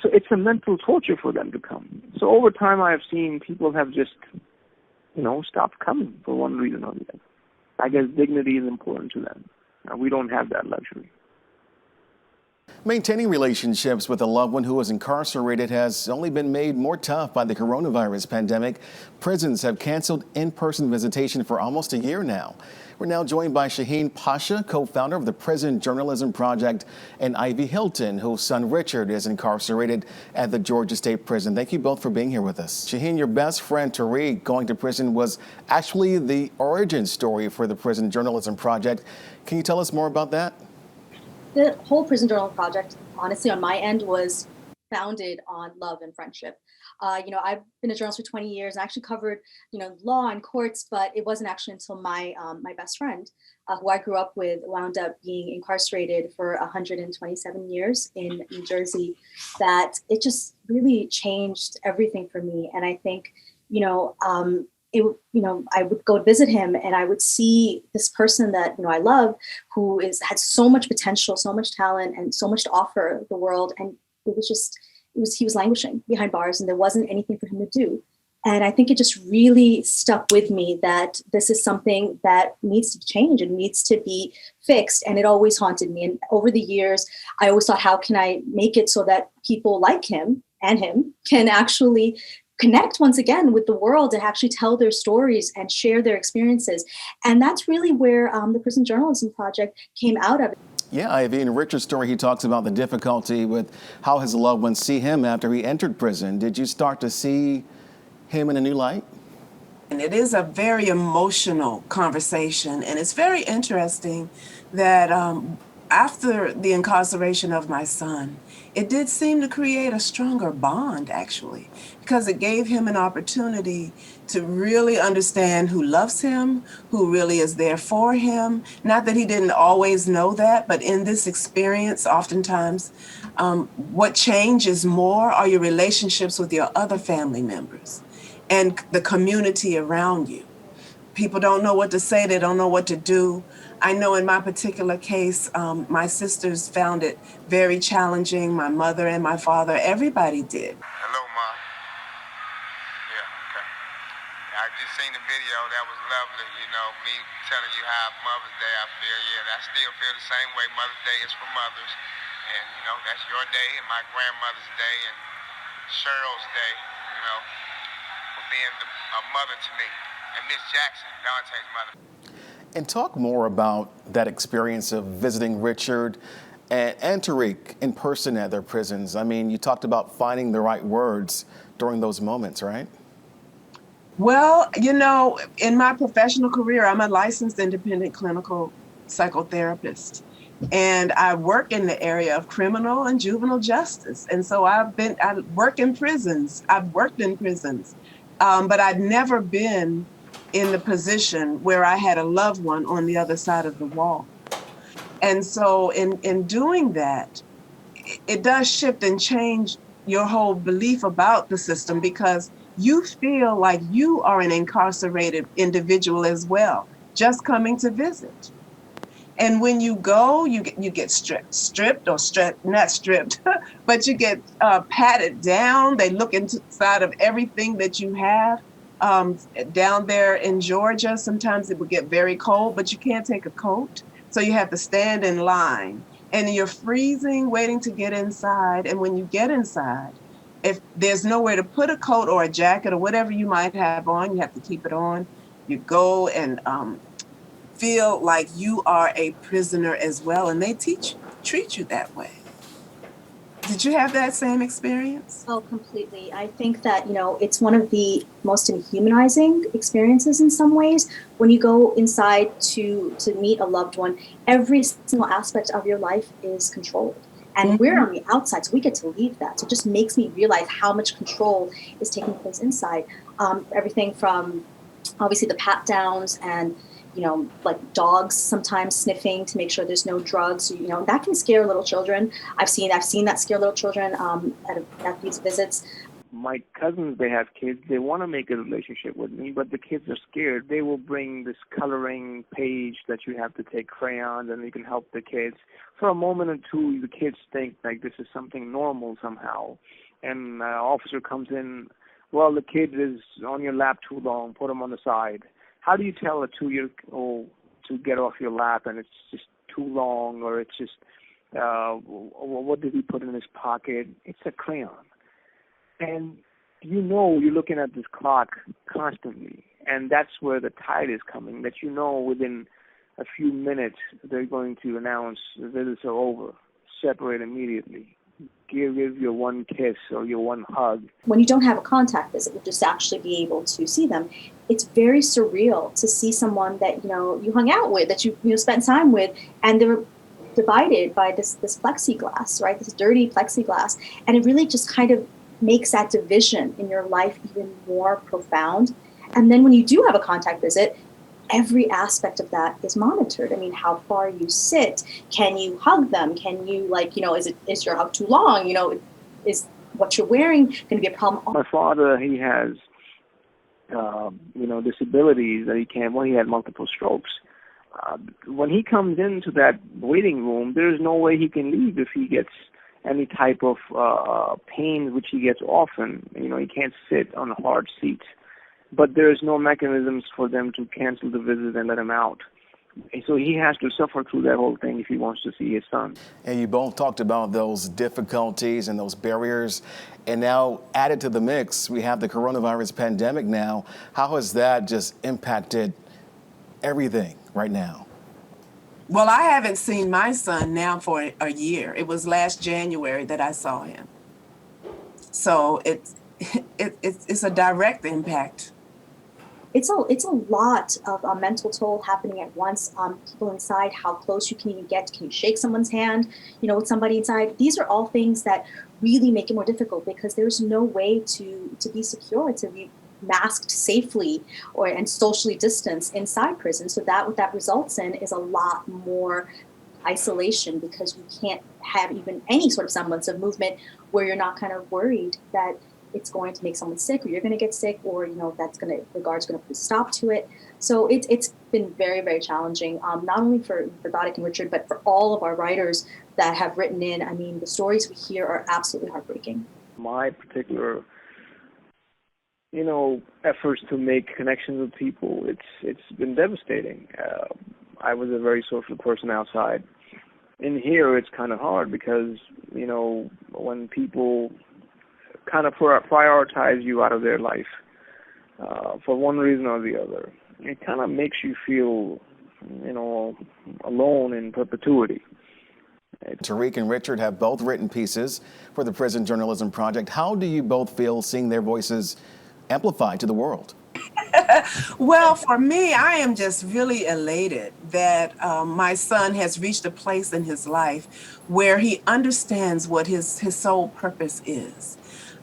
So it's a mental torture for them to come. So over time, I have seen people have just, stopped coming for one reason or the other. I guess dignity is important to them. We don't have that luxury. Maintaining relationships with a loved one who is incarcerated has only been made more tough by the coronavirus pandemic. Prisons have canceled in-person visitation for almost a year now. We're now joined by Shaheen Pasha, co-founder of the Prison Journalism Project, and Ivy Hilton, whose son Richard is incarcerated at the Georgia State Prison. Thank you both for being here with us. Shaheen, your best friend Tariq going to prison was actually the origin story for the Prison Journalism Project. Can you tell us more about that? The whole Prison Journal Project, honestly, on my end, was founded on love and friendship. I've been a journalist for 20 years and I actually covered, law and courts, but it wasn't actually until my best friend, who I grew up with, wound up being incarcerated for 127 years in New Jersey, that it just really changed everything for me. And I think, I would go visit him and I would see this person that, I love, who had so much potential, so much talent, and so much to offer the world. And he was languishing behind bars and there wasn't anything for him to do. And I think it just really stuck with me that this is something that needs to change and needs to be fixed. And it always haunted me. And over the years, I always thought, how can I make it so that people like him and him can actually connect once again with the world and actually tell their stories and share their experiences. And that's really where the Prison Journalism Project came out of. Yeah, Ivy, in Richard's story, he talks about the difficulty with how his loved ones see him after he entered prison. Did you start to see him in a new light? And it is a very emotional conversation. And it's very interesting that after the incarceration of my son, it did seem to create a stronger bond, actually, because it gave him an opportunity to really understand who loves him, who really is there for him. Not that he didn't always know that, but in this experience, oftentimes, what changes more are your relationships with your other family members and the community around you. People don't know what to say, they don't know what to do. I know in my particular case, my sisters found it very challenging. My mother and my father, everybody did. Hello, Mom. Yeah, okay. I just seen the video. That was lovely. Me telling you how Mother's Day I feel. Yeah, I still feel the same way. Mother's Day is for mothers. And, that's your day and my grandmother's day and Cheryl's day, for being a mother to me. And Miss Jackson, Dante's mother. And talk more about that experience of visiting Richard and Tariq in person at their prisons. I mean, you talked about finding the right words during those moments, right? Well, in my professional career, I'm a licensed independent clinical psychotherapist. And I work in the area of criminal and juvenile justice. And so I work in prisons. I've worked in prisons, but I'd never been in the position where I had a loved one on the other side of the wall. And so in doing that, it does shift and change your whole belief about the system, because you feel like you are an incarcerated individual as well, just coming to visit. And when you go, you get not stripped, but you get patted down. They look inside of everything that you have. Down there in Georgia, sometimes it would get very cold, but you can't take a coat. So you have to stand in line and you're freezing, waiting to get inside. And when you get inside, if there's nowhere to put a coat or a jacket or whatever you might have on, you have to keep it on. You go and feel like you are a prisoner as well. And they treat you that way. Did you have that same experience? Oh, completely. I think that, it's one of the most humanizing experiences in some ways. When you go inside to meet a loved one, every single aspect of your life is controlled. And we're on the outside, so we get to leave that. So it just makes me realize how much control is taking place inside. Everything from, obviously, the pat downs and like dogs sometimes sniffing to make sure there's no drugs. That can scare little children. I've seen that scare little children at these visits. my cousins, they have kids. They want to make a relationship with me, but the kids are scared. They will bring this coloring page that you have to take crayons and you can help the kids. For a moment or two, the kids think like this is something normal somehow. And an officer comes in, well, the kid is on your lap too long, put him on the side. How do you tell a 2-year-old to get off your lap and it's just too long, or it's just, what did he put in his pocket? It's a crayon. And you know you're looking at this clock constantly, and that's where the tide is coming, that you know within a few minutes they're going to announce the visits are over, separate immediately, give your one kiss or your one hug. When you don't have a contact visit, you just actually be able to see them, it's very surreal to see someone that, you hung out with, that you spent time with, and they're divided by this plexiglass, right? This dirty plexiglass. And it really just kind of makes that division in your life even more profound. And then when you do have a contact visit, every aspect of that is monitored. I mean, how far you sit, can you hug them? Can you is your hug too long? Is what you're wearing going to be a problem? My father, he has, disabilities that he had multiple strokes. When he comes into that waiting room, there's no way he can leave if he gets any type of pain, which he gets often. He can't sit on a hard seat. But there's no mechanisms for them to cancel the visit and let him out. So he has to suffer through that whole thing if he wants to see his son. And you both talked about those difficulties and those barriers. And now added to the mix, we have the coronavirus pandemic now. How has that just impacted everything right now? Well, I haven't seen my son now for a year. It was last January that I saw him. So it's a direct impact. It's a lot of a mental toll happening at once. People inside, how close you can even get. Can you shake someone's hand, with somebody inside? These are all things that really make it more difficult because there's no way to be secure, to be masked safely and socially distanced inside prison. So what that results in is a lot more isolation because you can't have even any sort of semblance of movement where you're not kind of worried that it's going to make someone sick or you're going to get sick or, the guard's going to put a stop to it. So it's been very, very challenging, not only for Dodick and Richard, but for all of our writers that have written in. I mean, the stories we hear are absolutely heartbreaking. My particular efforts to make connections with people, it's been devastating. I was a very social person outside. In here, it's kind of hard because, when people kind of prioritize you out of their life for one reason or the other, it kind of makes you feel, alone in perpetuity. Tariq and Richard have both written pieces for the Prison Journalism Project. How do you both feel seeing their voices amplified to the world? Well, for me, I am just really elated that my son has reached a place in his life where he understands what his sole purpose is.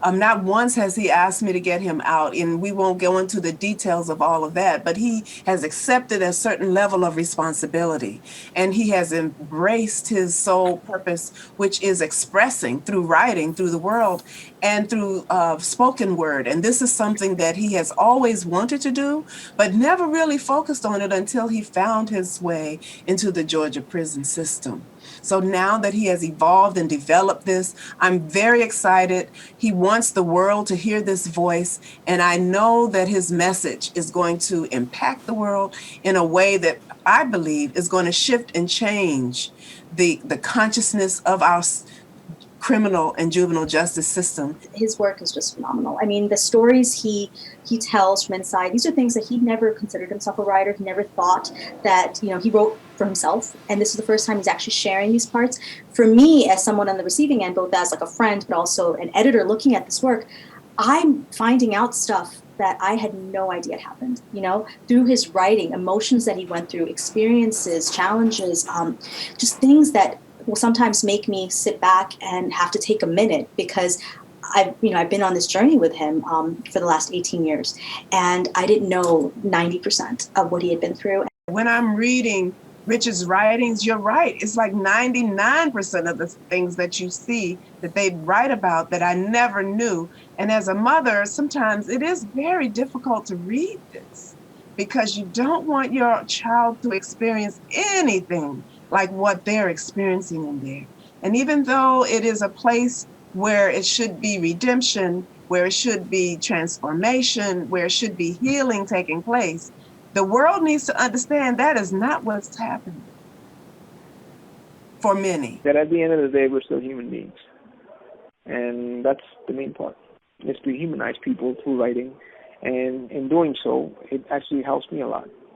Not once has he asked me to get him out, and we won't go into the details of all of that, but he has accepted a certain level of responsibility, and he has embraced his sole purpose, which is expressing through writing, through the world, and through spoken word. And this is something that he has always wanted to do, but never really focused on it until he found his way into the Georgia prison system. So now that he has evolved and developed this, I'm very excited. He wants the world to hear this voice, and I know that his message is going to impact the world in a way that I believe is going to shift and change the consciousness of our criminal and juvenile justice system. His work is just phenomenal. I mean, the stories he tells from inside, these are things that he never considered himself a writer. He never thought that, he wrote for himself. And this is the first time he's actually sharing these parts. For me, as someone on the receiving end, both as like a friend, but also an editor looking at this work, I'm finding out stuff that I had no idea happened, through his writing, emotions that he went through, experiences, challenges, just things that will sometimes make me sit back and have to take a minute because I've been on this journey with him for the last 18 years, and I didn't know 90% of what he had been through. When I'm reading Rich's writings, you're right. It's like 99% of the things that you see that they write about that I never knew. And as a mother, sometimes it is very difficult to read this because you don't want your child to experience anything like what they're experiencing in there. And even though it is a place where it should be redemption, where it should be transformation, where it should be healing taking place, the world needs to understand that is not what's happening for many. That at the end of the day, we're still human beings. And that's the main part, is to humanize people through writing. And in doing so, it actually helps me a lot.